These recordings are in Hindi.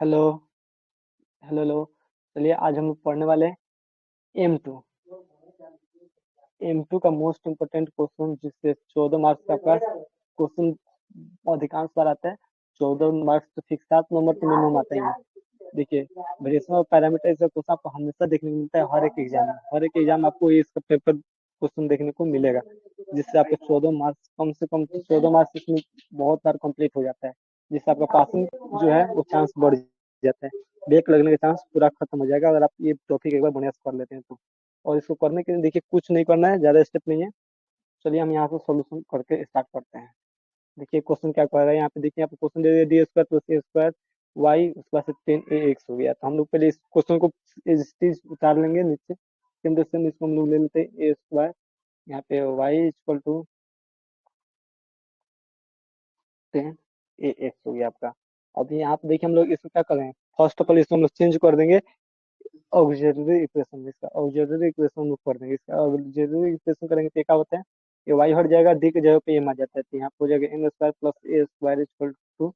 हेलो। Hello hello. चलिए आज हम लोग पढ़ने वाले हैं M2। M2 का मोस्ट इम्पोर्टेंट क्वेश्चन जिससे 14 मार्क्स का आपका क्वेश्चन अधिकांश बार आता है। 14 मार्क्स तो फिक्स 7 नंबर तो मिनिमम आता ही है। देखिए, वेरिएशन ऑफ पैरामीटर इसका क्वेश्चन आपको हमेशा देखने को मिलता है हर एक एग्जाम में। हर एक एग्जाम में आपको इसका पेपर क्वेश्चन देखने को मिलेगा, जिससे आपके 14 मार्क्स कम से कम 14 मार्क्स इसमें बहुत बार कंप्लीट हो जाता है, जिससे आपका पासिंग जो है वो चांस बढ़ जाता है। ब्रेक लगने का चांस पूरा खत्म हो जाएगा अगर आप ये टॉपिक एक बार बढ़िया से कर लेते हैं तो। और इसको करने के लिए देखिए कुछ नहीं करना है, ज्यादा स्टेप नहीं है। चलिए हम यहाँ से सॉल्यूशन करके स्टार्ट करते हैं। देखिए क्वेश्चन क्या कर रहा है यहाँ पे। देखिए यहाँ पे क्वेश्चन दे दिया D square plus A square Y उसके बाद से 10 ax हो गया। तो हम लोग पहले इस क्वेश्चन को इस चीज उतार लेंगे नीचे। सेम टू सेम इसको हम लोग ले लेते हैं ए स्क्वायर, यहाँ पे वाई इक्वल टू 10 ax हो गया आपका। अब यहाँ पे देखिए हम लोग इसको क्या करें, फर्स्ट ऑफ ऑल इसको हम लोग चेंज कर देंगे ऑक्सिलरी इक्वेशन। इसका ऑक्सिलरी इक्वेशन हम कर देंगे। इसका ऑक्सिलरी इक्वेशन करेंगे तो ये क्या होता है, ये वाई हट जाएगा, डी की जगह पे एम आ जाता है, तो यहाँ पे हो जाएगा M square plus A square equal to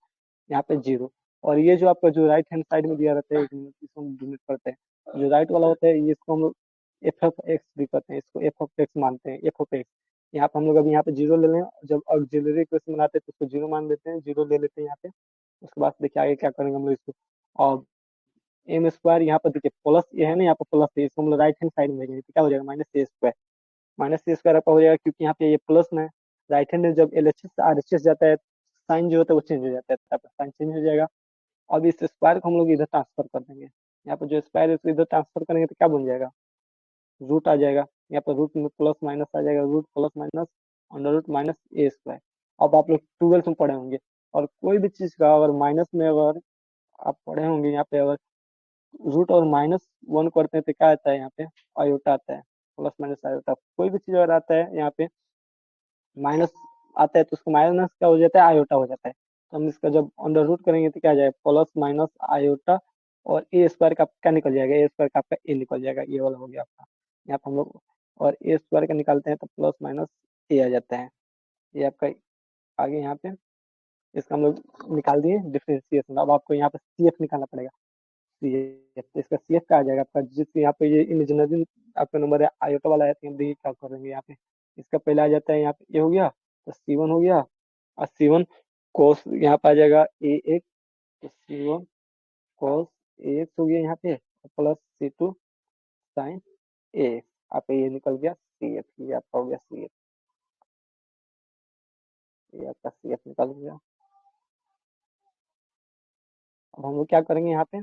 यहाँ पे 0। और ये जो आपका जो राइट हैंड साइड में दिया रहता है, एक मिनट इसको हम डिलीट करते हैं। जो राइट वाला होता है ये इसको हम लोग एफ ऑफ एक्स भी करते हैं, इसको एफ ऑफ एक्स मानते हैं, एफ ऑफ एक्स। यहाँ पे हम लोग अभी यहाँ पे 0 ले लें, जब ऑक्सिलरी इक्वेशन बनाते हैं तो उसको 0 मान लेते हैं, 0 ले लेते हैं यहाँ पे। उसके बाद देखिए आगे क्या करेंगे हम लोग इसको। और एम स्क्वायर यहाँ पर देखिए प्लस ये है ना, यहाँ पर प्लस है, इसको हम लोग राइट हैंड साइड में भेजेंगे तो क्या हो जाएगा minus a square. Minus a square आपका हो जाएगा क्योंकि यहाँ पे ये प्लस में राइट हैंड में जब एल एच एस से आर एच एस जाता है साइन जो होता है वो चेंज हो जाता है, तो साइन चेंज हो जाएगा। अब इस स्क्वायर को हम लोग इधर ट्रांसफर कर देंगे। यहाँ पर जो स्क्वायर है उसको इधर ट्रांसफर करेंगे तो क्या बन जाएगा, रूट आ जाएगा। यहाँ पर रूट में प्लस माइनस आ जाएगा, root plus minus under root minus a square. अब आप लोग ट्वेल्थ में पढ़े होंगे, और कोई भी चीज का अगर माइनस में अगर आप पढ़े होंगे, यहाँ पे अगर रूट और माइनस वन करते हैं तो क्या आता है यहाँ पे, आयोटा आता है। प्लस माइनस आयोटा, कोई भी चीज अगर आता है यहाँ पे माइनस आता है तो उसका माइनस क्या हो जाता है, आयोटा हो जाता है। तो हम इसका जब अंडर रूट करेंगे तो क्या आ जाएगा, प्लस माइनस आयोटा। और ए स्क्वायर का क्या निकल जाएगा, ए स्क्वायर का आपका ए निकल जाएगा, ये वाला हो गया आपका। यहाँ पे हम लोग और ए स्क्वायर का निकालते हैं तो प्लस माइनस ए आ जाता है, ये आपका आगे यहाँ पे। इसका हम लोग निकाल दिए डिफरेंशिएशन। अब आपको यहाँ पे सी एफ निकालना पड़ेगा। सीएफ, तो इसका सीएफ का आ जाएगा आपका, जिससे यहाँ पे ये इमेजिनरी आपका नंबर है आयोटा वाला है, तो हम देखिए क्या करेंगे यहाँ पे। इसका पहले आ जाता है यहाँ पे ये हो गया, तो C1 हो गया। और C1 कोस यहाँ पे आ जाएगा ए एक्स, तो C1 कोस ए एक्स हो गया यहाँ पे, प्लस C2 साइन ए एक्स। आपका ये निकल गया सीएफ, ये आपका हो गया सीएफ, ये आपका सीएफ निकल गया। अब हम लोग क्या करेंगे यहाँ पे,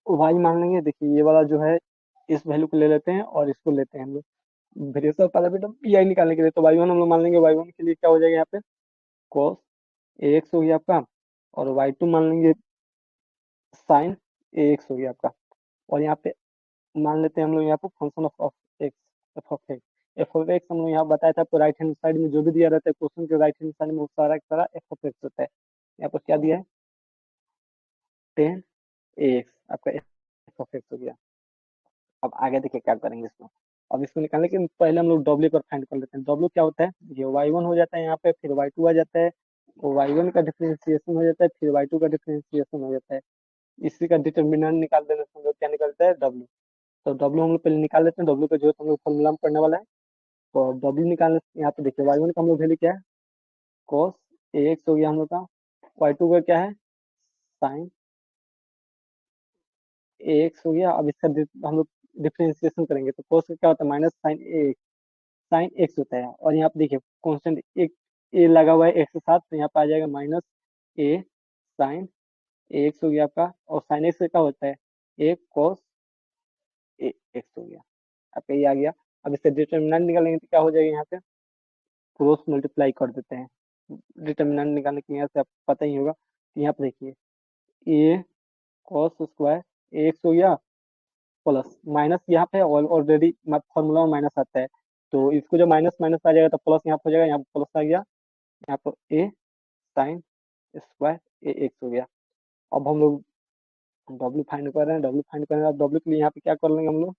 वाई मान लेंगे। देखिए ये वाला जो है इस वैल्यू को ले लेते हैं और इसको लेते हैं हम लोग वेरिएशन पैरामीटर पी आई निकालने के लिए। तो वाई वन हम लोग मान लेंगे, वाई वन के लिए क्या हो जाएगा यहाँ पे कॉस ए एक्स हो गया आपका। और वाई टू मान लेंगे साइन ए एक्स हो गया आपका। और यहाँ पे मान लेते हैं हम लोग यहाँ पे function of x, F of x. F of x हम लोग यहाँ बताया था आपको, राइट हैंड साइड में जो भी दिया रहता है क्वेश्चन के राइट हैंड साइड में वो सारा का सारा एफ ऑफ एक्स होता है। यहाँ पर क्या दिया है, 10 ax, आपका एफ ऑफ एक्स हो गया। अब आगे देखिए क्या करेंगे इसको। अब इसको निकालने के पहले हम लोग डब्ल्यू पर फाइंड कर लेते हैं। डब्ल्यू क्या होता है, ये वाई वन हो जाता है यहाँ पे, फिर वाई टू आ जाता है, वाई वन का डिफरेंशिएशन हो जाता है, फिर वाई टू का डिफरेंशिएशन हो जाता है। इसी का डिटर्मिनेंट निकाल देने से हम लोग क्या निकलता है, डब्ल्यू। तो डब्ल्यू हम लोग पहले निकाल लेते हैं, डब्ल्यू का जो हम लोग फॉर्मूला में पढ़ने वाला है। तो डब्ल्यू निकालने से यहाँ पे देखिए वाई वन का हम लोग वैल्यू क्या है, कॉस ए एक्स हो गया हम लोग का। वाई टू का क्या है, साइन ए एक्स हो गया। अब इसका हम लोग डिफरेंशिएशन करेंगे तो कॉस का क्या होता है, माइनस साइन ए, साइन एक्स होता है। और यहाँ पे देखिए कांस्टेंट एक ए लगा हुआ है एक्स के साथ, तो यहाँ पे आ जाएगा माइनस ए साइन ए एक्स हो गया आपका। और साइन एक्स का क्या होता है, ए कॉस ए एक्स हो गया आपका, ये आ गया। अब इससे डिटर्मिनेंट निकालेंगे तो क्या हो जाएगा, यहाँ पे क्रॉस मल्टीप्लाई कर देते हैं। डिटर्मिनेंट निकालने के लिए यहाँ से आपको पता ही होगा। तो यहाँ पे देखिए ए कॉस स्क्वायर ए एक्स हो गया, प्लस माइनस यहाँ पे ऑलरेडी फॉर्मूला में माइनस आता है, तो इसको जब माइनस माइनस आ जाएगा तो प्लस यहाँ पे हो जाएगा, यहाँ पे प्लस आ गया, यहाँ पर ए साइन स्क्वायर ए एक्स हो गया। अब हम लोग डब्ल्यू फाइंड कर रहे हैं, डब्ल्यू फाइंड कर रहे हैं। अब डब्ल्यू के लिए यहाँ पे क्या कर लेंगे हम लोग,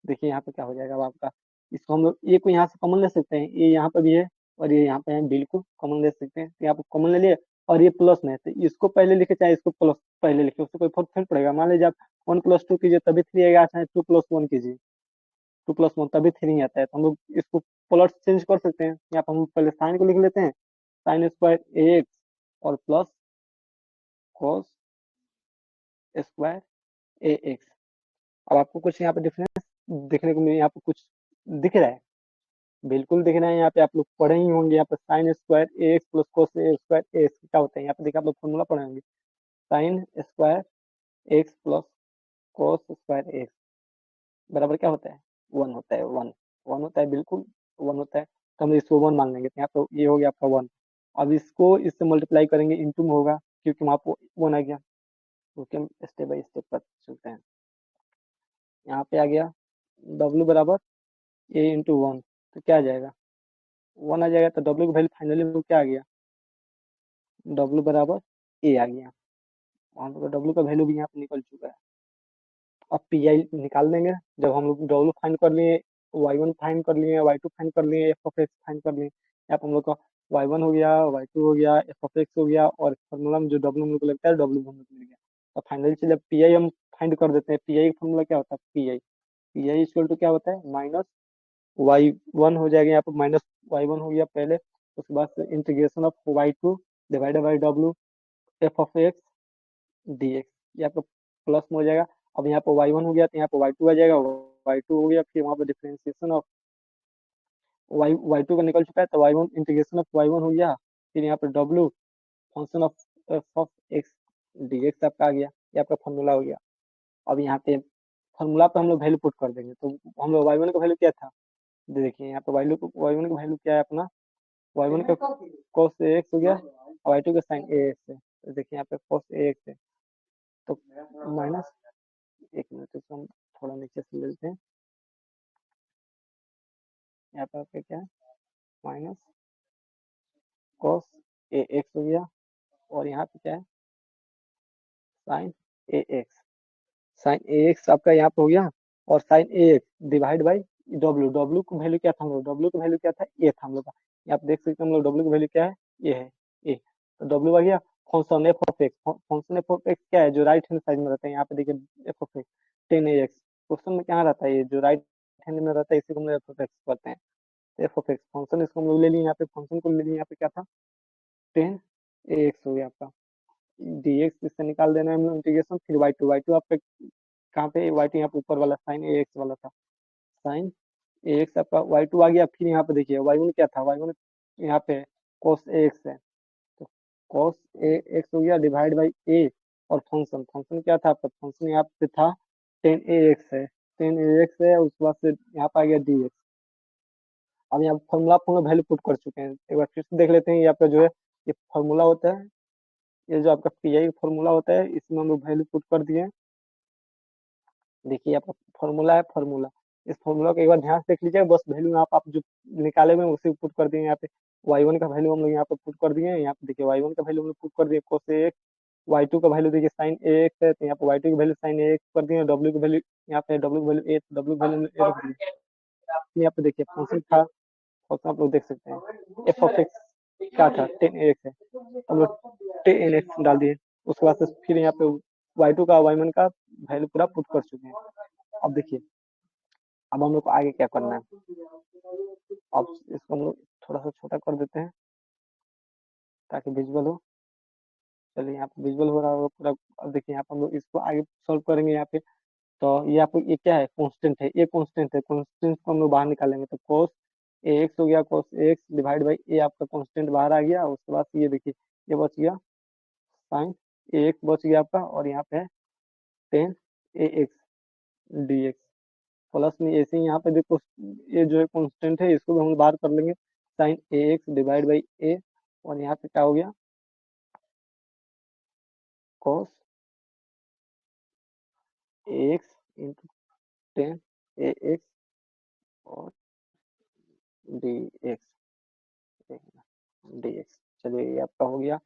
देखिए यहाँ पे क्या हो जाएगा अब आपका, इसको हम लोग ए को यहाँ से कॉमन ले सकते हैं, ए यहाँ पे भी है और ये यहाँ पे है, बिल्कुल कॉमन ले सकते हैं। तो यहाँ पे कॉमन ले लिए, और ये प्लस में है तो इसको पहले लिखे चाहे इसको प्लस पहले लिखे, उससे कोई फर्क थोड़ी पड़ेगा। मान लीजिए आप 1+2 कीजिए तभी 3 आएगा, चाहे 2+1 कीजिए 2+1 तभी 3 आता है। तो हम लोग इसको प्लस चेंज कर सकते हैं। यहाँ पर हम पहले साइन को लिख लेते हैं, साइन स्क्वायर ए एक्स और प्लस कॉस स्क्वायर ए एक्स। अब आपको कुछ यहाँ पे डिफरेंस देखने को मिले, यहाँ पे कुछ दिख रहा है? बिल्कुल दिख रहा है। यहाँ पे आप लोग पढ़े ही होंगे, यहाँ पे साइन स्क्वायर ए एक्स प्लस कॉस स्क्वायर ए एक्स क्या होता है, यहाँ पे देखिए आप लोग फॉर्मूला पढ़े होंगे। Sign square X plus cos square x बराबर क्या होता है? 1 होता है। 1 1 होता है, बिल्कुल 1 होता है। तो हम इसको 1 मान लेंगे, तो यहाँ पे ये हो गया आपका 1। अब इसको इससे मल्टीप्लाई करेंगे, इंटू में होगा, क्योंकि वहाँ पे 1 आ गया। ओके, हम स्टेप बाय स्टेप पर चलते हैं। यहाँ पे आ गया W बराबर ए इंटू 1, तो क्या आ जाएगा? 1 आ जाएगा। तो W की वैल्यू फाइनली क्या आ गया? W बराबर ए आ गया। हम लोग का W का वैल्यू भी यहाँ पे निकल चुका है। अब पी आई निकाल देंगे। जब हम लोग डब्ल्यू फाइंड कर लिए, Y1 फाइंड कर लिए, Y2 फाइंड कर लिए, एफ ऑफ एक्स फाइंड कर लिए, यहाँ पे हम लोग का Y1 हो गया, Y2 हो गया, एफ ऑफ एक्स हो गया, और फॉर्मूला में जो डब्ल्यू हम लोग को लगता है डब्ल्यू हम लोग को मिल गया। अब फाइनली चलिए पी आई हम फाइंड कर देते हैं। पी आई का फॉर्मूला क्या होता है? पी आई इक्वल टू क्या होता है? माइनस Y1 हो जाएगा, यहाँ पे माइनस Y1 हो गया पहले, उसके बाद से integration of Y2 divided by W F of X D x, ये आपका प्लस में हो जाएगा। अब यहाँ पे Y1 हो गया, तो यहाँ पे Y2 आ जाएगा, Y2 हो गया, फिर वहाँ पे डिफरेंशिएशन ऑफ Y2 का निकल चुका है, तो Y1 इंटीग्रेशन ऑफ Y1 हो गया, फिर यहाँ पे W function of F of X D x आपका आ गया, ये आपका फॉर्मूला हो गया। अब यहाँ पे फॉर्मूला पे हम लोग वैल्यू पुट कर देंगे, तो हम लोग Y1 का वैल्यू क्या था? देखिए यहाँ पे Y1 का वैल्यू क्या है अपना? Y1 का cos AX हो गया, और Y2 का sin AX है। तो देखिए यहाँ पे cos AX है, तो माइनस, एक मिनट इसको हम थोड़ा नीचे से ले लेते हैं। यहाँ पे आपका क्या है? माइनस cos AX हो गया, और यहाँ पे क्या है? sin AX। साइन ए एक्स आपका यहाँ पे हो गया, और sine A x divide by W. W की वैल्यू क्या था हम लोग? डब्ल्यू की वैल्यू क्या था? ए था हम लोग का। यहाँ पे देख सकते हैं हम लोग डब्ल्यू की वैल्यू क्या है? ए है, ए। तो डब्ल्यू आ गया। Function F of x, function F of x क्या है? जो राइट हैंड साइड में रहता है, यहाँ पे देखिए F of x 10 AX। Question में क्या रहता है? ये जो राइट हैंड में रहता है इसी को हम लोग एफ ऑफ एक्स करते हैं। एफ ऑफ एक्स फंक्शन, इसको हम लोग ले लिए, यहाँ पे फंक्शन को ले लिए, यहाँ पे क्या था? 10 AX हो गया आपका। dx इससे निकाल देना है हम लोग इंटीग्रेशन, फिर y2 आपका कहाँ पे? y2 यहाँ पे ऊपर वाला साइन ए एक्स वाला था, साइन ए एक्स आपका y2 आ गया। फिर यहाँ पे देखिए y1 क्या था? y1 यहाँ पे cos ए एक्स है, तो cos ए एक्स हो गया डिवाइड बाई ए, और फंक्शन, फंक्शन क्या था आपका? फंक्शन यहाँ पे था 10 AX है, 10 AX है, उसके बाद से यहाँ पे आ गया dx। अब यहाँ फॉर्मूला वैल्यू पुट कर चुके हैं, एक बार फिर से देख लेते हैं। ये आपका जो है ये फॉर्मूला होता है, ये जो आपका पी आई फॉर्मूला होता है, इसमें हम लोग वैल्यू पुट कर दिए। देखिए आपका फॉर्मूला है, फॉर्मूला, इस फॉर्मूला को एक बार ध्यान से देख लीजिए। बस वैल्यू आप जो निकाले हुए हैं उसे पुट कर दिए यहाँ पे। y1 का वैल्यू हम लोग यहाँ पे पुट कर दिए, यहाँ पे देखिए y1 का वैल्यू हम लोग पुट कर दिए cos ax, y2 का वैल्यू देखिए sin ax है, तो यहाँ पे y2 की वैल्यू sin ax कर दिए, w की वैल्यू यहाँ पे w की वैल्यू a, w की वैल्यू a रख दिए। यहाँ पे देखिए फंक्शन था, फंक्शन आप लोग देख सकते हैं एफ ऑफ एक्स क्या था? 10 AX है, हम लोग 10 AX डाल दिए। उसके बाद से फिर यहाँ पे y2 का y1 का वैल्यू पूरा पुट कर चुके हैं। अब देखिए, अब हम लोग को आगे क्या करना है? अब इसको हम लोग थोड़ा सा छोटा कर देते हैं ताकि विजुअल हो। चलिए यहाँ पे विजुअल हो रहा होगा पूरा। अब देखिए यहाँ पे हम लोग इसको आगे सॉल्व करेंगे। यहाँ पे तो ये आपको ये क्या है? कांस्टेंट है, ये कांस्टेंट है, कांस्टेंट को हम लोग बाहर निकालेंगे, तो cos ax हो गया, cos ax डिवाइड बाई ए आपका कांस्टेंट बाहर आ गया। उसके बाद ये देखिए ये बच गया, sin ax बच गया आपका, और यहाँ पे है 10 AX dx। प्लस में ऐसे ही यहाँ पे देखो ये जो है कांस्टेंट है, इसको भी हम बाहर कर लेंगे, sin ax divide by a, और यहाँ पे क्या हो गया? cos ax इंटू 10 AX और dx, dx। चलिए ये आपका हो गया।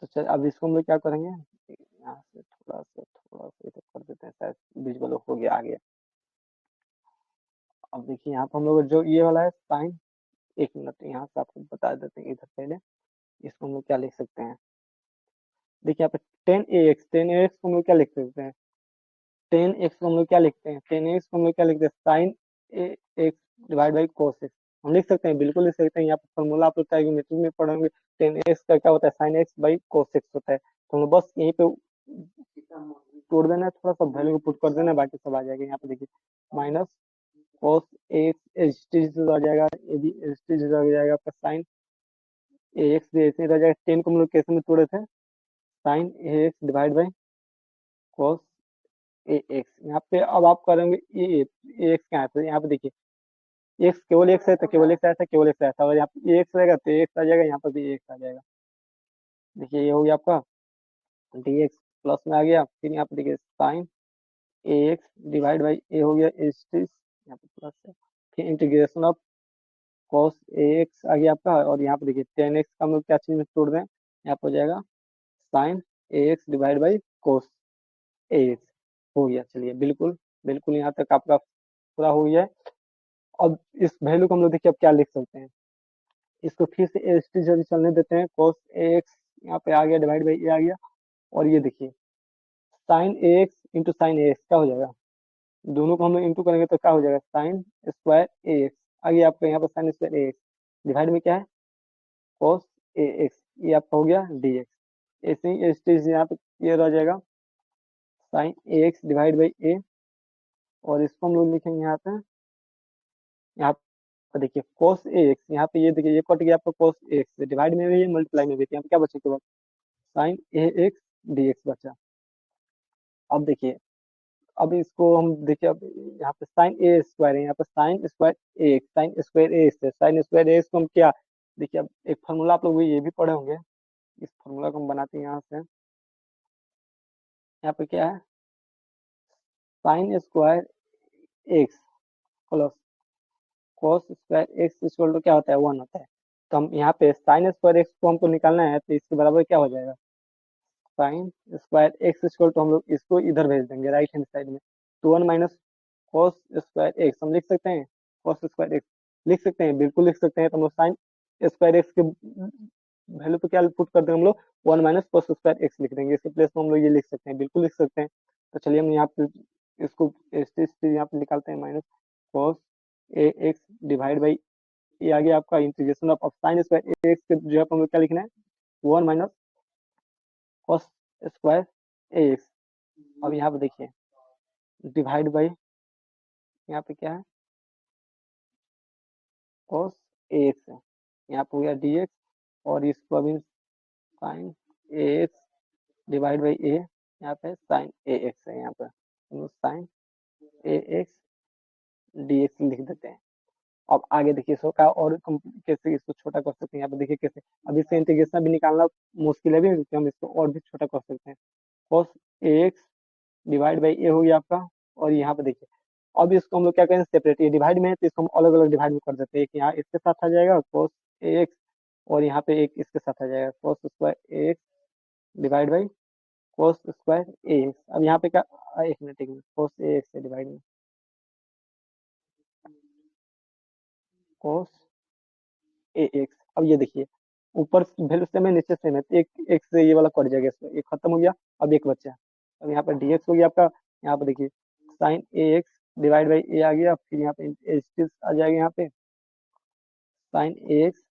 तो चल अब इसको हम लोग क्या करेंगे? यहाँ से थोड़ा सा इधर कर देते हैं, शायद विजुअल हो गया, आ गया। अब देखिए यहाँ पर हम लोग जो ये वाला है साइन, एक मिनट यहाँ से आपको बता देते हैं इधर पहले। इसको हम लोग क्या लिख सकते हैं? देखिए यहाँ पे 10 ax, 10 ax को हम लोग क्या लिख सकते हैं, 10 एक्स को हम लोग क्या लिखते हैं, 10 एक्स को हम लोग क्या लिखते हैं, sine x divide by cos x. हम लिख सकते हैं, बिल्कुल लिख सकते हैं। यहाँ पे फॉर्मूला आप लोग ट्राइगोनोमेट्री में पढ़ोगे, 10 एक्स का क्या होता है, sine x by cos x होता है। तो हम लोग बस यहीं पे तोड़ देना है, थोड़ा सा वैल्यू को पुट कर देना है, बाकी सब आ जाएगा। यहाँ पे देखिए minus cos x h t आ जाएगा, ये भी एच टी आ जाएगा आपका, साइन ए एक्स भी ऐसे ही रह जाएगा। 10 को हम लोग कैसे में तोड़े थे, sine A x divide by cos A X. यहाँ पे अब आप करेंगे ए एक्स क्या है, तो यहाँ पे देखिए एक्स केवल एक्स है तो केवल एक्स आया था, केवल एक्स आया था, और यहाँ पे एक्स रहेगा तो एक्स आ जाएगा, यहाँ पर भी एक्स आ जाएगा। देखिए ये हो गया आपका डी एक्स, प्लस में आ गया। फिर यहाँ पे देखिए sine A x divide by a हो गया एच टी, यहाँ पे प्लस है। फिर integration of cos A x आ गया आपका, और यहाँ पे देखिए 10 एक्स का हम लोग क्या चीज में तोड़ दें, यहाँ पे हो जाएगा sine A x divide by cos A X. हो गया, चलिए बिल्कुल बिल्कुल यहाँ तक आपका पूरा हो गया है। अब इस वैल्यू को हम लोग देखिए अब क्या लिख सकते हैं, इसको फिर से एस टी जल्दी चलने देते हैं, cos ax यहाँ पे आ गया डिवाइड बाई ए आ गया, और ये देखिए साइन ए एक्स इंटू साइन ए एक्स क्या हो जाएगा, दोनों को हम लोग इंटू करेंगे तो क्या हो जाएगा, साइन स्क्वायर ए एक्स आ गया आपका, यहाँ पर साइन स्क्वायर ए एक्स डिवाइड में क्या है, cos ए एक्स, ये आपका हो गया डी एक्स। ऐसे ही एस टी यहाँ पे ये रह जाएगा sine A x divide by a, और इसको हम लोग लिखेंगे यहाँ पे देखिए cos ए एक्स, यहाँ पे ये देखिए ये कट गया आपका cos ए एक्स, डिवाइड में भी है मल्टीप्लाई में भी है, यहाँ पे क्या बचेगा, साइन ए एक्स डी एक्स बचा। अब देखिए, अब इसको हम देखिए, अब यहाँ पे साइन ए स्क्वायर है, यहाँ पे साइन स्क्वायर ए एक्स, साइन स्क्वायर ए एक्स है, साइन स्क्वायर ए एक्स को हम क्या, देखिए अब एक फार्मूला आप लोग ये भी पढ़े होंगे, इस फार्मूला को हम बनाते हैं यहाँ से। यहाँ पे क्या है, sine square X plus cos square X equal to क्या होता है, 1 होता है। तो हम यहाँ पे साइन स्क्वायर एक्स को हमको निकालना है, तो इसके बराबर क्या हो जाएगा, sine square X equal to हम लोग इसको इधर भेज देंगे राइट हैंड साइड में, तो 1 माइनस कॉस स्क्वायर एक्स हम लिख सकते हैं, कॉस स्क्वायर एक्स लिख सकते हैं, बिल्कुल लिख सकते हैं। तो हम लोग साइन स्क्वायर एक्स के वैल्यू पे क्या पुट कर देंगे हम लोग, 1 माइनस कॉस स्क्वायर एक्स लिख देंगे, इसके प्लेस में हम लोग ये लिख सकते हैं, बिल्कुल लिख सकते हैं। तो चलिए हम यहाँ पे इसको यहाँ पे निकालते हैं, minus cos A x divide by ये आ गया आपका integration of sine square x के जो है हम लोग क्या लिखना है, 1 माइनस कॉस स्क्वायर ए एक्स। अब यहाँ पे देखिए डिवाइड बाई यहाँ पे क्या है, cos ax है, यहाँ पे हो गया dx, और इसको अभी sin ax divide by a, यहाँ पे sin ax है, यहाँ पे हम लोग sin ax dx लिख देते हैं। अब आगे देखिए इसको का और कैसे इसको छोटा कर सकते हैं, यहाँ पे देखिए कैसे, अब इससे इंटीग्रेशन भी निकालना मुश्किल है भी, क्योंकि हम इसको और भी छोटा कर सकते हैं। cos ax divide by a हो गया आपका, और यहाँ पे देखिए अब इसको हम लोग क्या करेंगे, सेपरेट, ये डिवाइड में है तो इसको हम अलग अलग डिवाइड में कर देते हैं, एक यहाँ इसके साथ आ जाएगा cos ax, और यहाँ पे एक इसके साथ आ जाएगा cos square ax divide by cos square ax। अब यहाँ पे क्या, एक मिनट cos ax से डिवाइड में cos ax। अब ये देखिए ऊपर वैल्यू सेम है नीचे सेम है, तो एक एक से ये वाला कट जाएगा, इसमें एक खत्म हो गया, अब एक बचा। अब यहाँ पर dx हो गया आपका, यहाँ पे देखिए साइन ax डिवाइड बाई ए आ गया, फिर यहाँ पे एच आ जाएगा, यहाँ पे साइन ax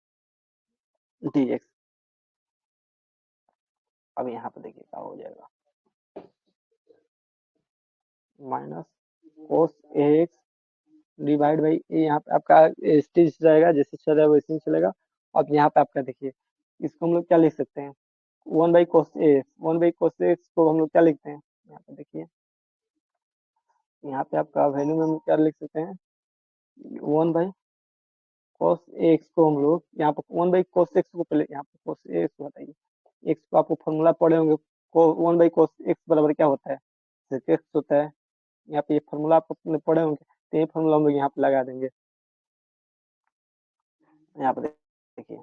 dx। अब यहाँ पे देखिए क्या हो जाएगा, minus cos x divide by a, यहाँ पे आपका स्टेज जाएगा, जैसे चलेगा वैसे ही चलेगा। अब यहाँ पे आपका देखिए इसको हम लोग क्या लिख सकते हैं, 1/cos एक्स, 1/cos एक्स को हम लोग क्या लिखते हैं, यहाँ पे देखिए यहाँ पे आपका वैल्यू में हम लोग क्या लिख सकते हैं, 1/cos एक्स को हम लोग यहाँ पे 1/cos एक्स को पहले यहाँ पे cos एक्स को बताइए, एक्स को आपको फॉर्मूला पढ़े होंगे, 1/cos एक्स बराबर क्या होता है, sec x होता है। यहाँ पे ये फॉर्मूला आप अपने पढ़े होंगे, तो ये फॉर्मूला हम लोग यहाँ पे लगा देंगे। यहाँ पे देखिए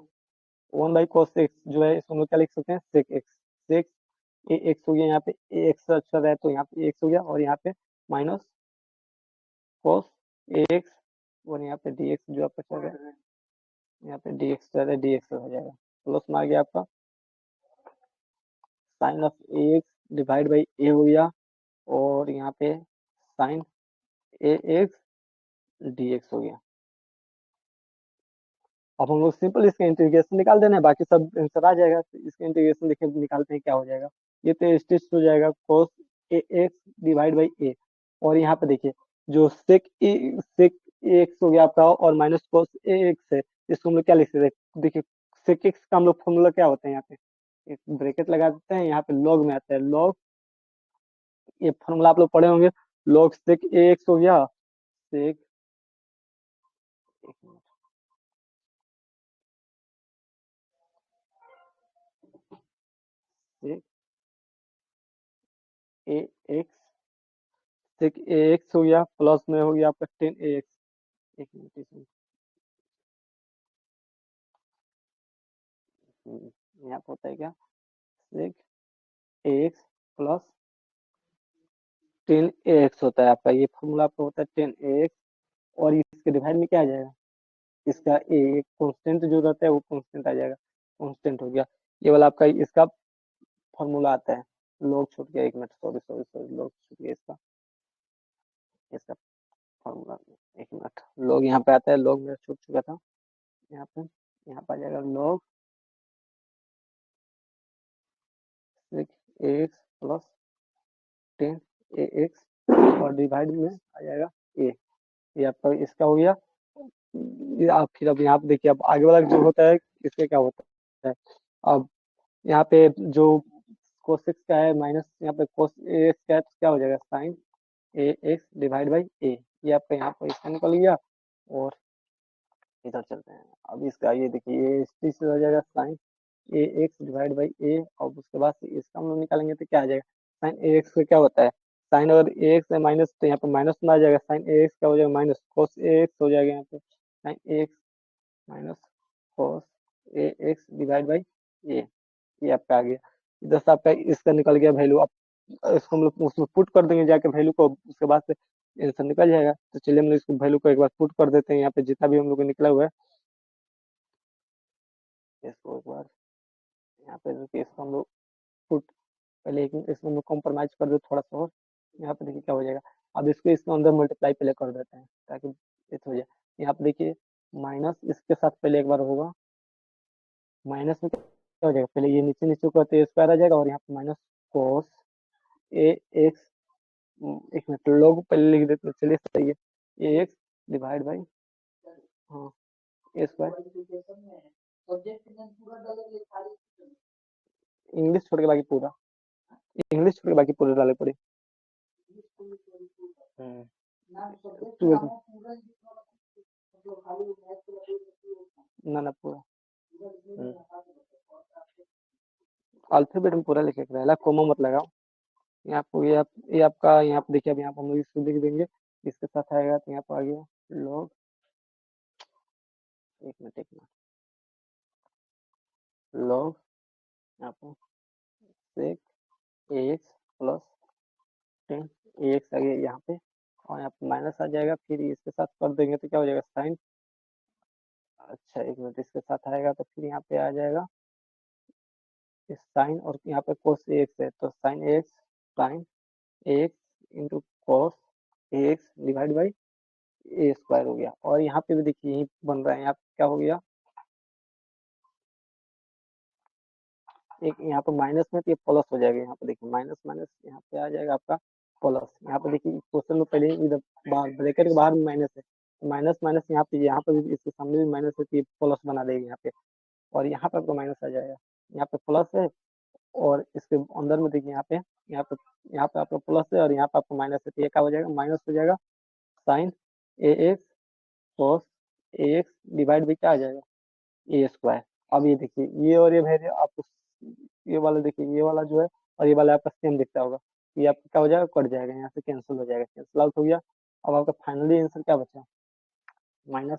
1/cos x जो है इसको हम लोग क्या लिख सकते हैं, sec x, sec ए एक्स हो गया, यहाँ पे ए एक्स अच्छा रहा है तो यहाँ पे एक्स हो गया, और यहाँ पे माइनस cos एक्स, और यहाँ पे dx जो आपका चल रहा है, यहाँ पे dx चल रहा है, dx हो जाएगा, प्लस में आ गया आपका sine of x divide by a हो गया, और यहाँ पे साइन ए एक्स डी एक्स हो गया। अब हम लोग सिंपल इसका इंटीग्रेशन निकाल देना है, बाकी सब आंसर आ जाएगा। तो इसका इंटीग्रेशन देखिए निकालते हैं क्या हो जाएगा। ये तो स्टिच हो जाएगा cos a x divide by a, और यहाँ पे देखिए जो सेक ए एक्स हो गया आपका, और माइनस cos ए एक्स है, इसको हम लोग क्या लिख सकते हैं, देखिए सेक एक्स का हम लोग फॉर्मूला क्या होता है, यहाँ पे एक ब्रैकेट लगा देते हैं, यहाँ पे लॉग में आता है लॉग, ये फॉर्मूला आप लोग पढ़े होंगे, लॉग सेक ए एक्स हो गया, सेक, एक minute, sec A x, sec A X हो गया, प्लस में हो गया आपका टेन ए एक्स, एक मिनट इसमें, यहाँ पे होता है क्या, सेक A x plus tan A x होता है आपका, ये फॉर्मूला आपका होता है टेन ए एक्स, और इसके डिवाइड में क्या आ जाएगा, इसका ए कांस्टेंट जो रहता है वो कांस्टेंट आ जाएगा, कांस्टेंट हो गया। ये वाला आपका इसका फॉर्मूला आता है, लॉग छूट गया, एक minute, sorry sorry sorry, log छूट गया इसका, इसका फॉर्मूला, एक मिनट, लॉग यहाँ पे आता है, लॉग मेरा छूट चुका था, यहाँ पे, यहाँ पे आ जाएगा log six A x plus tan A x, और डिवाइड में आ जाएगा ए, ये आपका इसका हो गया। ये आप फिर अब यहाँ पे देखिए, अब आगे वाला जो होता है इससे क्या होता है, अब यहाँ पे जो cos x का है माइनस यहाँ पे cos ax का है, तो क्या हो जाएगा, sine A x divide by a, ये आपका यहाँ पे इसका निकल गया। और इधर चलते हैं, अब इसका ये देखिए ये इस से हो जाएगा sine A x divide by a, और उसके बाद से इसका हम लोग निकालेंगे तो क्या आ जाएगा, साइन ए एक्स का क्या होता है, साइन अगर ए एक्स है माइनस, तो यहाँ पे माइनस में आ जाएगा, साइन ए एक्स का हो जाएगा माइनस cos ए एक्स हो जाएगा, यहाँ पे sine A x minus cos a x divide by a, ये आपका आ गया। इधर से आपका इसका निकल गया वैल्यू, अब इसको हम लोग उसमें पुट कर देंगे जाके वैल्यू को, उसके बाद से आंसर निकल जाएगा। तो चलिए हम लोग इसको वैल्यू को एक बार पुट कर देते हैं, यहाँ पे जितना भी हम लोग को निकला हुआ है, इसको एक बार यहाँ पे देखिए, इसको हम लोग पुट, पहले एक इसमें हम लोग कॉम्प्रोमाइज कर दो थोड़ा सा, और यहाँ पे देखिए क्या हो जाएगा। अब इसको इसके अंदर मल्टीप्लाई पहले कर देते हैं ताकि ये हो जाए। यहाँ पे देखिए माइनस इसके साथ पहले एक बार होगा, माइनस में क्या हो जाएगा, पहले ये नीचे नीचे करते स्क्वायर आ जाएगा, और यहाँ पे माइनस cos ए एक्स, एक मिनट लोग पहले लिख देते हैं, चलिए सही है, ए एक्स डिवाइड बाई, हाँ, ए स्क्वायर, इंग्लिश छोड़ के बाकी पूरा, इंग्लिश छोड़ के बाकी पूरे डाले पड़े, ट्वेल्थ ना ना पूरा, अल्फाबेट में पूरा लिखे रहेगा, कोमा मत लगाओ। ये आपको ये आपका यहाँ पे देखिए, अब यहाँ पे हम लोग इसको लिख देंगे, इसके साथ आएगा तो यहाँ पे आ गया लॉग, एक मिनट एक मिनट, लॉग यहाँ पे sec x plus tan x आ गया यहाँ पे, और यहाँ पे माइनस आ जाएगा, फिर इसके साथ कर देंगे तो क्या हो जाएगा, साइन, अच्छा एक मिनट, इसके साथ आएगा तो फिर यहाँ पे आ जाएगा इस साइन, और यहाँ पे कोस एक्स है तो sine x, sine x into cos x divide by A square हो गया। और यहाँ पे भी देखिए यही बन रहा है, यहाँ पे क्या हो गया, एक यहाँ पे माइनस में तो ये प्लस हो जाएगा, यहाँ पे देखिए माइनस माइनस यहाँ पे आ जाएगा आपका प्लस, यहाँ पे देखिए क्वेश्चन में पहले ही इधर बाहर ब्रैकेट के बाहर में माइनस है, माइनस माइनस यहाँ पे भी इसके सामने भी माइनस है, तो ये प्लस बना देगा यहाँ पे, और यहाँ पे आपको माइनस आ जाएगा, यहाँ पे प्लस है, और इसके अंदर में देखिए यहाँ पे आपका प्लस है, और यहाँ पे आपको माइनस है, तो ये क्या हो जाएगा, माइनस हो जाएगा sine A X cos A x divide by क्या आ जाएगा, ए स्क्वायर। अब ये देखिए ये और ये वैल्यू आपको, ये वाला देखिए ये वाला जो है, और ये वाला आपका सेम दिखता होगा, ये आपका क्या हो जाएगा, कट जाएगा, यहाँ से कैंसिल हो जाएगा, कैंसिल आउट हो गया। अब आपका फाइनली आंसर क्या बचा, minus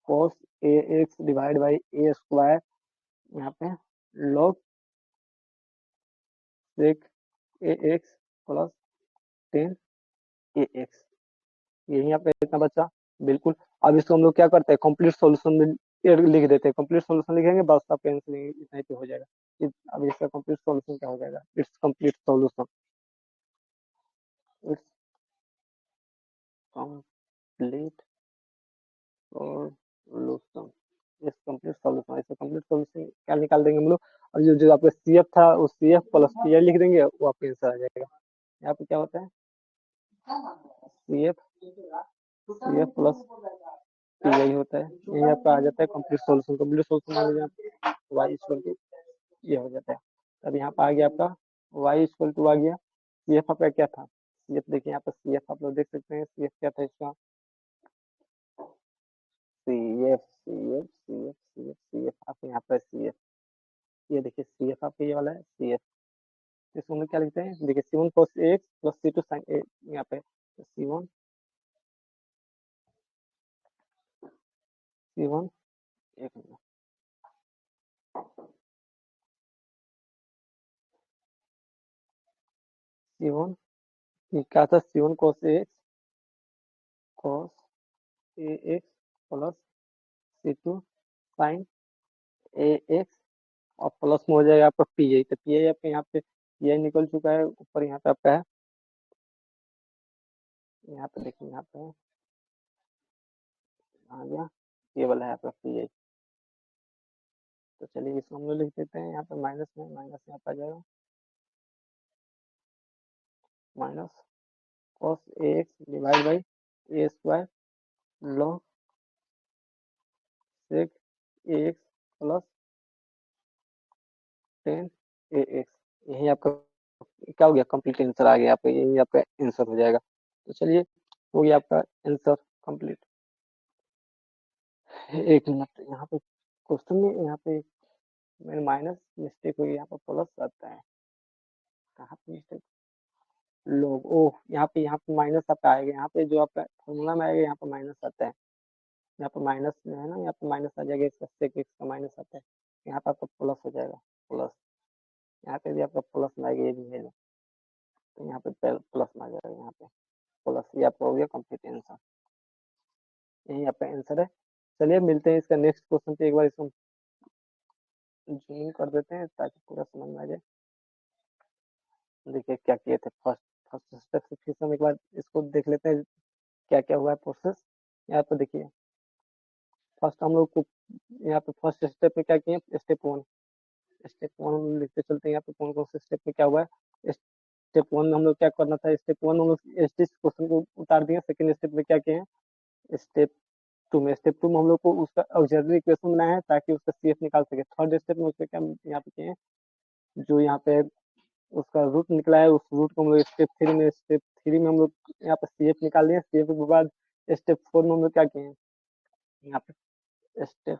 cos a x divide by A square, यहाँ पे log sec A x plus tan A X, यही यहाँ पे इतना बचा। बिल्कुल, अब इसको हम लोग क्या करते हैं, कंप्लीट सॉल्यूशन में ये लिख देते हैं, कंप्लीट सॉल्यूशन लिखेंगे बस, आपका आंसर इतना ही पे हो जाएगा। अब इसका कंप्लीट सॉल्यूशन क्या हो जाएगा, it's complete solution, it's complete solution, इस कंप्लीट सॉल्यूशन, इसका कंप्लीट सॉल्यूशन क्या निकाल देंगे हम लोग। और जो जो आपका सी एफ था उस C F plus P I लिख देंगे, वो आपका आंसर आ जाएगा। यहाँ पे क्या होता है, C F, C F plus P I होता है, यही आपका आ जाता है कंप्लीट सॉल्यूशन। कंप्लीट सॉल्यूशन मान लीजिए आप वाई इक्वल टू ये हो जाता है। अब यहाँ पे आ गया आपका वाई इक्वल टू आ गया, सी एफ आपका क्या था, सी एफ देखिए यहाँ पे सी एफ आप लोग देख सकते हैं, सी एफ क्या था इसका, C F C F C F C F C F आपके यहाँ पे सी एफ, ये देखिए सी एफ आपका ये वाला है सी एफ। इसको हम लोग क्या लिखते हैं, देखिए C one cos x plus C two sine a, यहाँ पे सी वन, सी वन, एक मिनट, सी वन क्या था, C one cos x, cos ए x plus C two sine ए एक्स, और प्लस में हो जाएगा आपका पी आई, तो पी आई आपके यहाँ पे पी आई निकल चुका है ऊपर, यहाँ पे आपका है, यहाँ पे देखिए यहाँ पे आ गया, ये वाला है आपका पी आई। तो चलिए इसको हम लोग लिख देते हैं यहाँ पे माइनस में, माइनस यहाँ पे आ जाएगा, minus cos A x divide by A square log sec A x plus tan A X, यही आपका क्या हो गया, कंप्लीट आंसर आ गया आपका, यही आपका आंसर हो जाएगा। तो चलिए हो गया आपका आंसर कंप्लीट। एक मिनट, यहाँ पे क्वेश्चन में यहाँ पे मेरे माइनस मिस्टेक हुई, यहाँ पर प्लस आता है, कहाँ पे मिस्टेक, लोग ओह यहाँ पे माइनस आपका आएगा, यहाँ पे जो आपका फॉर्मूला में आएगा यहाँ पे माइनस आता है, यहाँ पे माइनस जो है ना, यहाँ पे माइनस आ जाएगा, इसका सेक एक्स का माइनस आता है, यहाँ पे आपका प्लस हो जाएगा, प्लस, यहाँ पे भी आपका प्लस में आएगा, ये भी है, तो यहाँ पे प्लस में आ जाएगा, यहाँ पे प्लस, ये आपका हो गया कंप्लीट आंसर, यही आपका आंसर है। चलिए मिलते हैं इसका नेक्स्ट क्वेश्चन पे, एक बार इसको जूम कर देते हैं ताकि पूरा समझ में आ जाए। देखिए क्या किए थे, फर्स्ट फर्स्ट स्टेप से फिर से हम एक बार इसको देख लेते हैं क्या क्या हुआ है प्रोसेस। यहाँ पे देखिए फर्स्ट हम लोग को यहाँ पे फर्स्ट स्टेप में क्या किए, स्टेप वन, स्टेप वन हम लिखते चलते हैं, यहाँ पे कौन कौन से स्टेप में क्या हुआ है। स्टेप वन में हम लोग क्या करना था, स्टेप वन हम लोग एस क्वेश्चन को उतार दिए, सेकंड स्टेप में क्या किए हैं, स्टेप टू में, स्टेप टू में हम लोग को उसका ऑक्सिलरी इक्वेशन बनाया है ताकि उसका सीएफ निकाल सके। थर्ड स्टेप में उसके क्या यहाँ पे किए हैं, जो यहाँ पे उसका रूट निकला है, उस रूट को हम लोग स्टेप थ्री में, स्टेप थ्री में हम लोग यहाँ पे सीएफ निकाल दिए, सीएफ के बाद स्टेप फोर में हम लोग क्या किए हैं, यहाँ पे स्टेप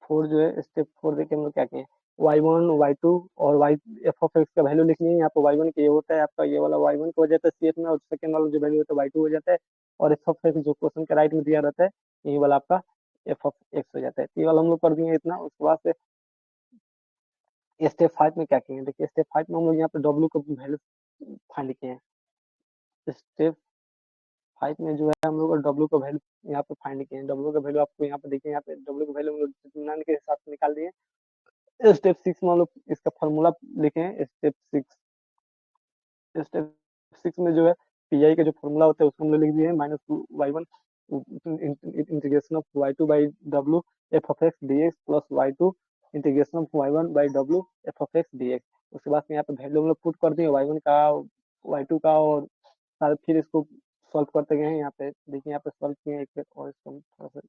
फोर जो है, स्टेप फोर देखिए हम लोग क्या किए हैं, वाई वन वाई टू और वाई एफ ऑफ एक्स का वैल्यू लिखनी है। यहाँ पे वाई वन का ये होता है आपका, ये वाला वाई वन का हो जाता है सीएफ में, और सेकंड वाला जो वैल्यू होता है वाई टू हो जाता है, और एफ ऑफ एक्स जो क्वेश्चन के राइट में दिया रहता है, यही वाला आपका एफ ऑफ एक्स हो जाता है। तो ये वाला हम लोग कर दिए इतना, उसके बाद से स्टेप फाइव में क्या किए हैं, देखिए स्टेप फाइव में हम लोग यहाँ पे डब्ल्यू का वैल्यू फाइंड किए हैं। स्टेप फाइव में जो है हम लोग डब्ल्यू का वैल्यू यहाँ पे फाइंड किए हैं, डब्ल्यू का वैल्यू आपको यहाँ पे देखिए, यहाँ पे डब्ल्यू का वैल्यू हम लोग डिटरमिनेंट के हिसाब से निकाल दिए। स्टेप सिक्स में हम लोग इसका फॉर्मूला लिखे हैं, स्टेप सिक्स, स्टेप सिक्स में जो है पीआई का जो फॉर्मूला होता है उसको हम लोग लिख दिए हैं, minus two Y one integration of Y two by W F of X D X plus Y two integration of Y one by W F of X D X. उसके बाद में यहाँ पे वैल्यू हम लोग पुट कर दिए वाई वन का, वाई टू का, और सारे फिर इसको सॉल्व करते गए हैं। यहाँ पे देखिए, यहाँ पे सॉल्व किए हैं एक पे, और इसको हम थोड़ा सा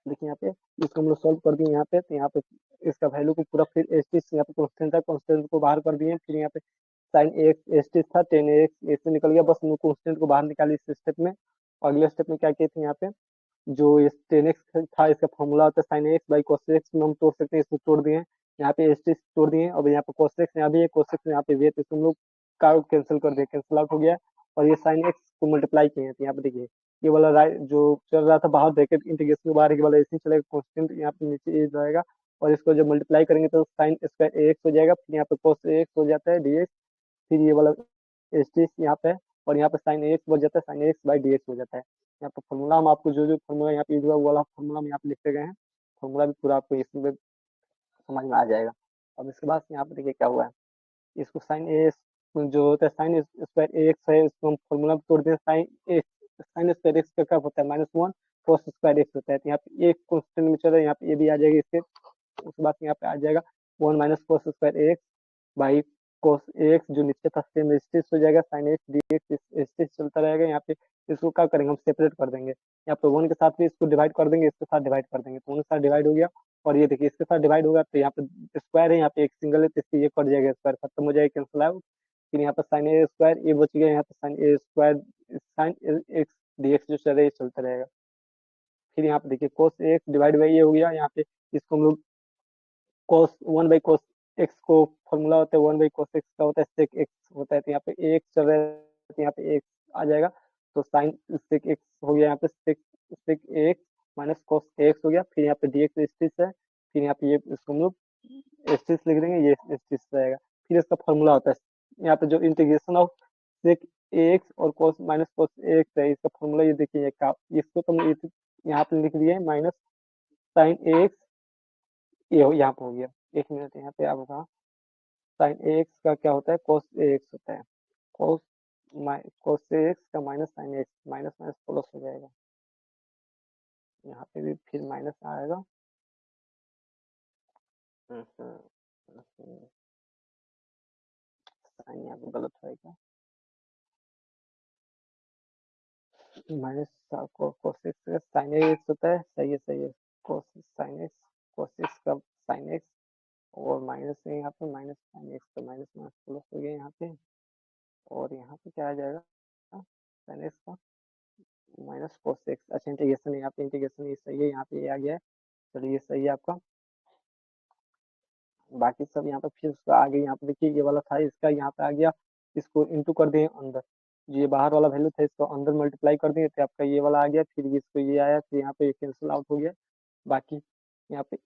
देखिए यहाँ पे, इसको हम लोग सॉल्व कर दिए यहाँ पे, तो यहाँ पे इसका वैल्यू को पूरा फिर एस टी यहाँ पे कॉन्स्टेंट था, कॉन्स्टेंट को बाहर कर दिए, फिर यहाँ पे साइन एक्स एस टी था, टेन एक्स इससे निकल गया, बस हम लोग कॉन्स्टेंट को बाहर निकाली इस स्टेप में। और अगले स्टेप में क्या किए थे, यहाँ पे जो ये टेन एक्स था इसका फॉर्मूला होता है sine x by cos x में हम तोड़ सकते हैं, इसको तोड़ दिए, यहाँ पे एस टी तोड़ दिए, और यहाँ पे कॉस एक्स यहाँ भी है, कॉस एक्स यहाँ पे भी है, तो इसको हम लोग का कैंसिल कर दिए, कैंसिल आउट हो गया। और ये साइन एक्स को मल्टीप्लाई किए हैं, तो यहाँ पे देखिए ये वाला राइट जो चल रहा था बाहर ब्रैकेट इंटीग्रेशन के बाहर, ये वाला ऐसे ही चलेगा, कांस्टेंट यहाँ पे नीचे ए जाएगा, और इसको जब मल्टीप्लाई करेंगे तो साइन स्क्वायर ए एक्स हो जाएगा, फिर यहाँ पे cos ए एक्स हो जाता है डीएक्स, फिर ये वाला एस टी यहाँ पे, और यहाँ पे साइन ए एक्स बच जाता है, sine A X by D x हो जाता है। यहाँ पर फॉर्मूला हम आपको जो जो फॉर्मूला यहाँ पे यूज हुआ वो वाला फॉर्मूला हम यहाँ पे लिखते गए हैं। फॉर्मूला भी पूरा आपको इसमें समझ में आ जाएगा। अब इसके बाद यहाँ पे देखिए क्या हुआ है, इसको साइन ए जो होता है साइन स्क्वायर ए एक्स है, इसको हम फॉर्मूला में तोड़ दें। साइन स्क्वायर एक्स का क्या होता है -1 cos स्क्वायर एक्स होता है। तो यहाँ पे एक कॉन्स्टेंट में चल रहा है, यहाँ पे ए भी आ जाएगा इसके। उसके बाद यहाँ पे आ जाएगा 1 - cos square x by cos x, जो नीचे था सेम स्टिच हो जाएगा, sign x D x stitch चलता रहेगा। यहाँ पे इसको क्या करेंगे, हम सेपरेट कर देंगे। यहाँ पे 1 के साथ भी इसको डिवाइड कर देंगे, इसके साथ डिवाइड कर देंगे, तो 1 के साथ डिवाइड हो गया। और ये देखिए इसके साथ डिवाइड होगा तो यहाँ पे स्क्वायर है, यहाँ पे एक सिंगल है तो इससे ये कट जाएगा, स्क्वायर खत्म हो जाएगा, कैंसिल आउट। फिर यहाँ पे साइन ए स्क्वायर ये बच गया, यहाँ पे sine a square sine x D x जो चल रहा है ये चलता रहेगा। फिर यहाँ पे देखिए कोस एक्स डिवाइड बाई ये हो गया। यहाँ पे इसको हम लोग कोस 1/cos एक्स को फॉर्मूला होता है 1/cos एक्स का होता है सेक एक्स होता है। तो यहाँ पे एक्स चल रहा है तो यहाँ पे एक्स आ जाएगा, तो साइन सेक एक्स हो गया, यहाँ पे sec sec x minus cos x हो गया। फिर यहाँ पे डी एक्स स्टिच है, फिर यहाँ पे ये इसको हम लोग स्टिच लिख देंगे, ये स्टिच रहेगा। फिर इसका फॉर्मूला होता है यहाँ पे जो इंटीग्रेशन ऑफ सेक एक्स और कोस माइनस कोस एक्स है, इसका फॉर्मूला ये देखिए इसको तो यहाँ पे लिख दिया है माइनस साइन एक्स, ये यहाँ पे हो गया। एक मिनट यहाँ पे आपका साइन एक्स का क्या होता है, cos एक्स होता है। cos cos एक्स का minus sine x, minus minus plus हो जाएगा, यहाँ पे भी फिर माइनस आएगा। साइन यहाँ पे गलत होएगा, माइनस cos एक्स का साइन एक्स होता है, सही है सही है। cos sine x cos x का साइन एक्स, और माइनस है यहाँ पे माइनस साइन एक्स का माइनस माइनस प्लस हो गया यहाँ पे। और यहाँ पे क्या आ जाएगा, साइन एक्स का माइनस कोस एक्स। अच्छा इंटीग्रेशन है, यहाँ पे इंटीग्रेशन ये सही है, यहाँ पे ये आ गया है। चलिए ये सही है आपका। बाकी सब यहाँ पे फिर उसका आगे यहाँ पे देखिए ये वाला था, इसका यहाँ पे आ गया। इसको इंटू कर दिए अंदर, जो ये बाहर वाला वैल्यू था इसको अंदर मल्टीप्लाई कर दिए तो आपका ये वाला आ गया। फिर इसको ये आया, फिर यहाँ पे कैंसिल आउट हो गया। बाकी यहाँ पे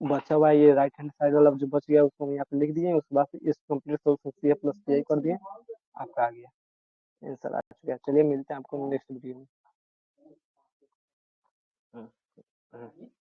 बचा हुआ है ये राइट हैंड साइड वाला जो बच गया उसको हम यहाँ पे लिख दिए। उसके बाद फिर इस complete solution C plus P कर दिए, आपका आ गया आंसर आ चुका है। चलिए मिलते हैं आपको नेक्स्ट वीडियो में। हम्म, हम्म।